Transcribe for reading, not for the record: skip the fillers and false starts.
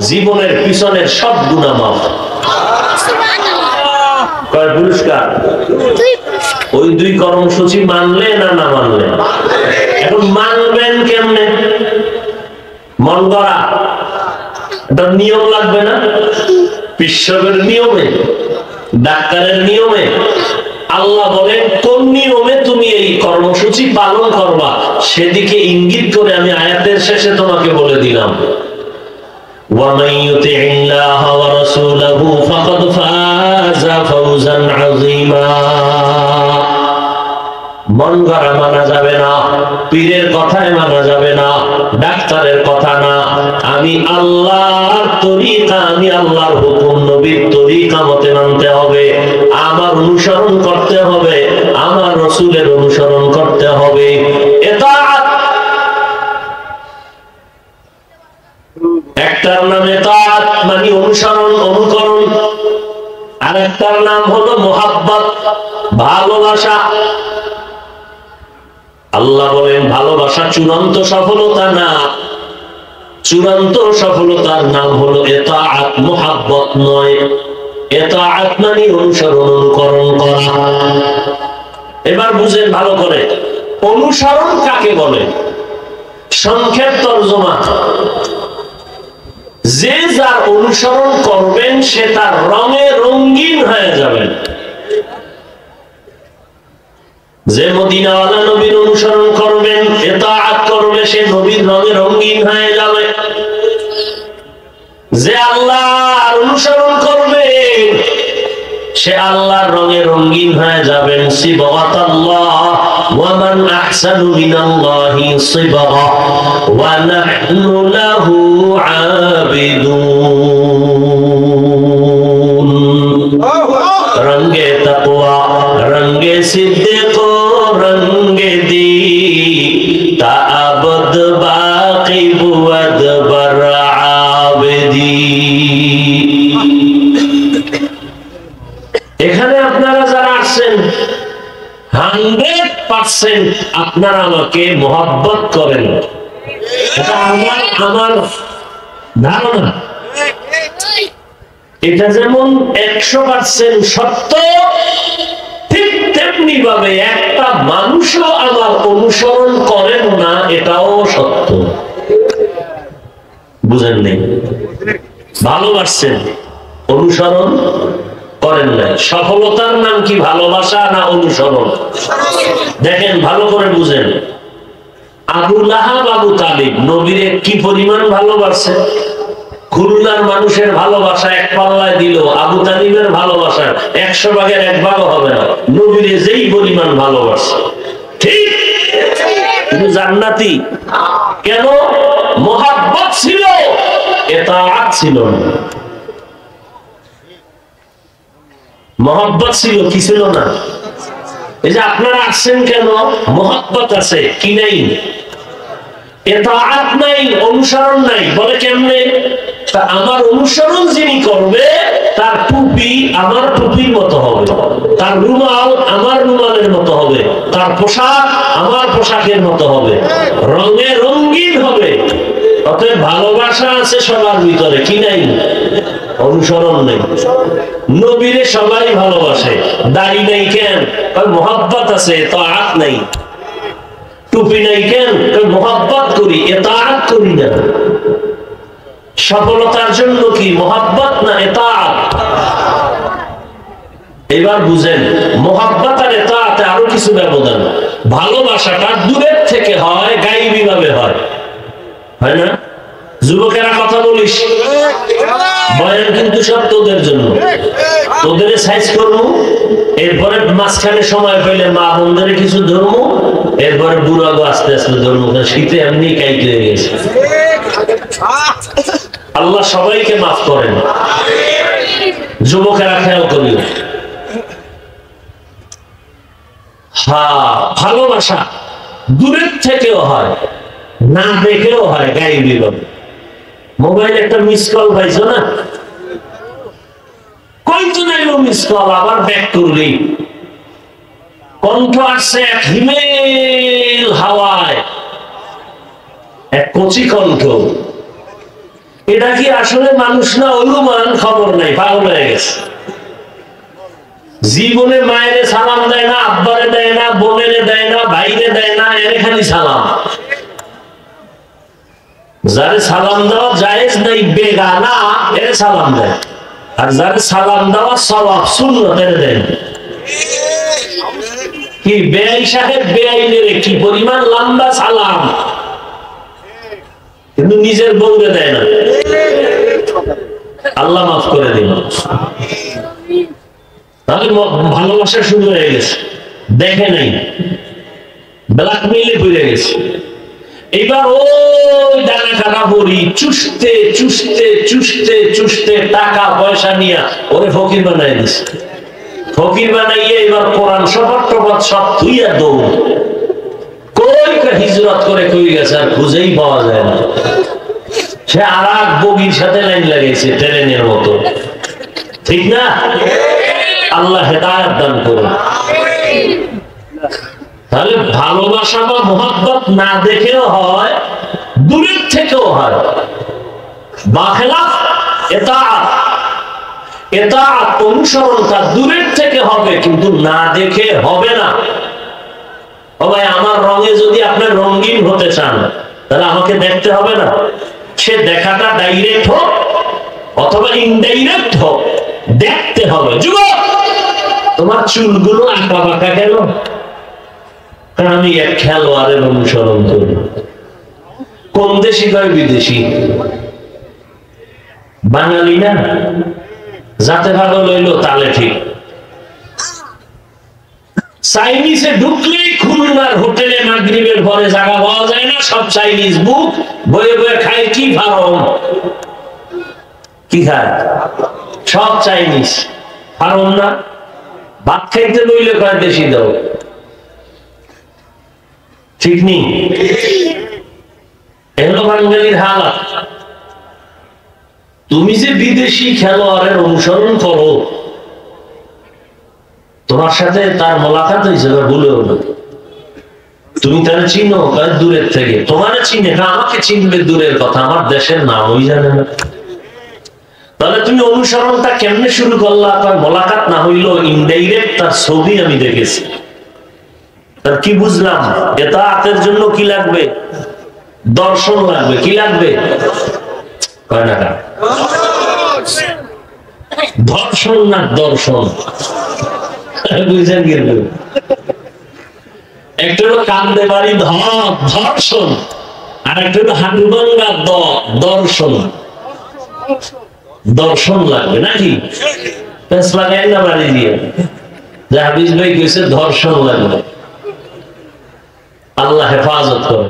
জীবনের পিছনের সব গুনাহ মাফ। কয় পুরস্কার? ওই 2 কর্মসূচি মানলে না না মানলে? এখন মানবেন কেমনে? মন করা এটা নিয়ম লাগবে না? বিশ্বের নিয়মে, ডাক্তারের নিয়মে। আল্লাহ বলেন কোন নিয়মে তুমি এই কর্মসূচি পালন করবা সেদিকে ইঙ্গিত করে আমি আয়াতের শেষে তোমাকে বলে দিলাম, وَمَن يُطِعِ اللَّهَ وَرَسُولَهُ فَقَدْ فَازَ فَوْزًا عَظِيمًا। মন গড়া মানা যাবে না, পীরের কথায় মানা যাবে না, ডাক্তারের কথা না। আমি আল্লাহর তরিকা, আমি আল্লাহর হুকুম, নবীর তরিকা মতে মানতে হবে, আমার অনুসরণ করতে হবে, আমার রাসূলের অনুসরণ করতে হবে। ইতাআত, একটার নাম ইতাআত মানে অনুসরণ, অনুকরণ, আর একটার নাম হলো মুহাব্বত, ভালোবাসা। আল্লাহ বলেন ভালোবাসা চূড়ান্ত সফলতা না, চূড়ান্ত সফলতার নাম হলো ইতাআত, মুহাব্বত নয়। ইতাআত মানে অনুসরণ, অনুকরণ করা। এবার বুঝেন ভালো করে, অনুসরণ কাকে বলে? সংক্ষেপ তরজমা, যে যার অনুসরণ করবেন সে তার রঙে রঙিন হয়ে যাবেন। যে মদিনাওয়ালা নবীর অনুসরণ করবেন, ইতাআত করবে, সে নবীর রঙে রঙিন হয়ে যাবে। যে আল্লাহর অনুসরণ করবে সে আল্লাহর রঙে রঙিন হয়ে যাবেন। সিবগাতাল্লাহ ওয়া মান আহসানু মিনাল্লাহি সিবগা ওয়া নাহনু লাহু আবিদুন। রঙ্গে তাকওয়া, রঙ্গে সিদ্দিক, রঙ্গে দি তাআবদ বাকি বুয়াদ বার আবেদি। এখানে আপনারা যারা আসছেন 100% আপনারা আমাকে মোহাব্বত করেন, এটা আমার ধারণা। এটা যেমন 100% সত্য, ঠিক তেমনি ভাবে একটা মানুষও আমার অনুসরণ করেন না, এটাও সত্য। বুঝেন নেই? ভালোবাসছেন, অনুসরণ করেন না। সফলতার নাম কি ভালোবাসা না অনুসরণ? দেখেন ভালো করে বুঝেন। আবু লাহাব, আবু তালিব নবীরে কি পরিমাণ ভালোবাসে। খুলনার মানুষের ভালোবাসা এক পাল্লায় দিল, আবু তালিবের ভালোবাসা 100 ভাগের 1 ভাগও হবে না। নবীরে যেই পরিমাণ ভালোবাসে, ঠিক তুমি জান্নাতি। কেন? মুহাব্বত ছিল, ইতাআত ছিল না। মুহাব্বত ছিল, কি ছিল না? এই যে আপনারা আসছেন কেন? মুহাব্বত আছে, কি নাই? ইতাআত নাই, অনুসরণ নাই। বলে কেমনে? আমার অনুসরণ যিনি করবে তার টুপি আমার টুপির মতো হবে, তার রুমাল আমার রুমালের মতো হবে, তার পোশাক আমার পোশাকের মতো হবে, রঙে রঙিন হবে। অতএব ভালোবাসা আছে সবার ভিতরে, কি নাই? অনুসরণ নেই। নবীরে সবাই ভালোবাসে, দাড়ি নাই কেন? মুহাব্বত আছে, ইতাআত নাই। টুপি নাই কেন? মুহাব্বত করি, ইতাআত করি না। সফলতার জন্য কি মুহাব্বত না ইতাআত? এবার বুঝেন, মুহাব্বত আর ইতাআতে আরো কিছু ব্যবধান। ভালোবাসাটা দূরের থেকে হয়, গায়বী ভাবে হয়, হয় না? যুবকেরা কথা বলিস, বয়ান কিন্তু সব তোদের জন্য। তোদের সাইজ করবো, এরপরে মাঝখানে সময় পেলে মা বোনদের কিছু ধরবো, এরপরে বুড়াগো আস্তে আস্তে ধরবো। শীতে এমনি কাইতে হয়ে গেছে। আল্লাহ সবাইকে মাফ করেন। যুবকেরা খেয়াল করিও। হ্যাঁ, ভালোবাসা দূরের থেকেও হয়, না দেখেও হয়, গায়েবী ভাবে। মোবাইল একটা মিস কল পাইছো না? কয়তো নাইলো মিস কল, আবার ব্যাক করলি, কণ্ঠ আসছে এক হিমেল হাওয়ায়, এক কচি কণ্ঠ। এটা কি আসলে মানুষ না অনুমান, খবর নাই, পাগল হয়ে গেছে। জীবনে মায়ের সালাম দেয় না, আব্বারে দেয় না, বোনের দেয় না, ভাইরে দেয় না, এর খালি সালাম। যারে সালাম দেওয়া জায়েজ নাই বেগানা, এর সালাম দেয়। আর যারে সালাম দেওয়া সওয়াব সুন্নাত, এর দেয়। কি বেআই সাহেব বেআইনের কি পরিমাণ লম্বা সালাম, কিন্তু নিজের বউরে দেয় না। আল্লাহ মাফ করে দিন। তাহলে ভালোবাসা শুরু হয়ে গেছে, দেখে নাই, ব্ল্যাকমেইলে পড়ে গেছে। এবার ওই ডানা কাটা বড়ি চুষতে চুষতে চুষতে চুষতে টাকা পয়সা নিয়ে ওরে ফকির বানাই দিছে। ফকির বানাইয়ে এবার কোরআন শপথ টপথ সব ধুইয়া দৌড়, কই হিজরত করে কই গেছে আর খুঁজেই পাওয়া যায় না। সে আর এক বগির সাথে লাইন লাগাইছে ট্রেনের মতো, ঠিক না? আল্লাহ হেদায়েত দান করুন। তাহলে ভালোবাসা বা মোহাব্বত না দেখেও হয়, দূরের থেকেও হয়। বাখেলাফ ইতাআত, ইতাআত অনুসরণটা দূরের থেকে হবে, কিন্তু না দেখে হবে না। ও ভাই, আমার রঙে যদি আপনি রঙিন হতে চান, তাহলে আমাকে দেখতে হবে না? সে দেখাটা ডাইরেক্ট হোক অথবা ইনডাইরেক্ট হোক, দেখতে হবে। যুবক, তোমার চুলগুলো আঁকা বাঁকা কেন? কারণ আমি এক খেলোয়াড়ের অনুসরণ করি। কোন দেশি কয় বিদেশি? বাঙালি না, যাতে ভালো লইলো তালে ঠিক। চাইনিজে ঢুকলেই খুলনার হোটেলে মাগরিবের পরে জায়গা পাওয়া যায় না, সব চাইনিজ বুক বয়ে বয়ে খায়। কি ফার্ম, কি খায়? সব চাইনিজ ফার্ম না। ভাত খাইতে লইলে কয় দেশি দাও, ঠিক নেই? এগুলো বাঙালির হালাত। তুমি যে বিদেশি খেলোয়াড়ের অনুসরণ করো, তোমার সাথে তার মোলাকাত হয়েছে, ভুলেও না। তুমি তারা চিনো দূরের থেকে, তোমার চিনে না, আমাকে চিনবে দূরের কথা, আমার দেশের নামই জানে না। তাহলে তুমি অনুসরণটা কেমনে শুরু করলা? মোলাকাত না হইলো ইনডাইরেক্ট তার ছবি আমি দেখেছি। তার কি বুঝলাম? ইতাআতের জন্য কি লাগবে? দর্শন লাগবে। কি লাগবে? কয় না কা ধর্ষণ না দর্শন, বুঝছেন? কিন্তু একটা হলো কান্দে বাড়ি ধর্ষণ, আর একটা হলো হাঁটু ভাঙ্গা দর্শন। দর্শন লাগবে নাকি? পেঁচ লাগাই না বাড়ি দিয়ে, যে হাফিজ ভাই কইছে ধর্ষণ লাগবে। আল্লাহ হেফাজত করে।